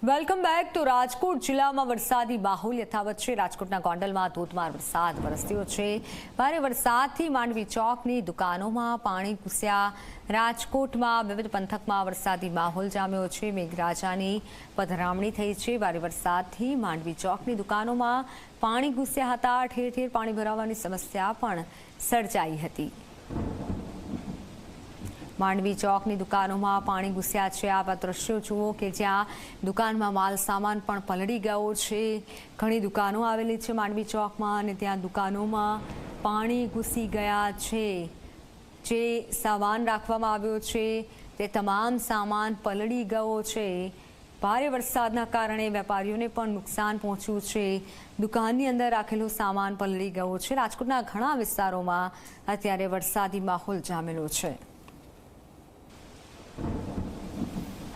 Welcome back તો રાજકોટ જિલ્લામાં વરસાદી માહોલ યથાવત છે। રાજકોટના ગોંડલમાં ધોધમાર વરસાદ વરસ્યો છે। ભારે વરસાદથી માંડવી ચોકની દુકાનોમાં પાણી ઘૂસ્યા। રાજકોટમાં વિવિધ પંથકમાં વરસાદી માહોલ જામ્યો છે। મેઘરાજાની પધરામણી થઈ છે। ભારે વરસાદથી માંડવી ચોકની દુકાનોમાં પાણી ઘૂસ્યા હતા। ઠેર ઠેર પાણી ભરાવાની સમસ્યા પણ સર્જાઈ હતી। માંડવી ચોકની દુકાનોમાં પાણી ઘૂસ્યા છે। આવા દ્રશ્યો જુઓ કે જ્યાં દુકાનમાં માલ સામાન પણ પલળી ગયો છે। ઘણી દુકાનો આવેલી છે માંડવી ચોકમાં અને ત્યાં દુકાનોમાં પાણી ઘૂસી ગયા છે। જે સામાન રાખવામાં આવ્યો છે તે તમામ સામાન પલળી ગયો છે। ભારે વરસાદના કારણે વેપારીઓને પણ નુકસાન પહોંચ્યું છે। દુકાનની અંદર રાખેલો સામાન પલળી ગયો છે। રાજકોટના ઘણા વિસ્તારોમાં અત્યારે વરસાદી માહોલ જામેલો છે।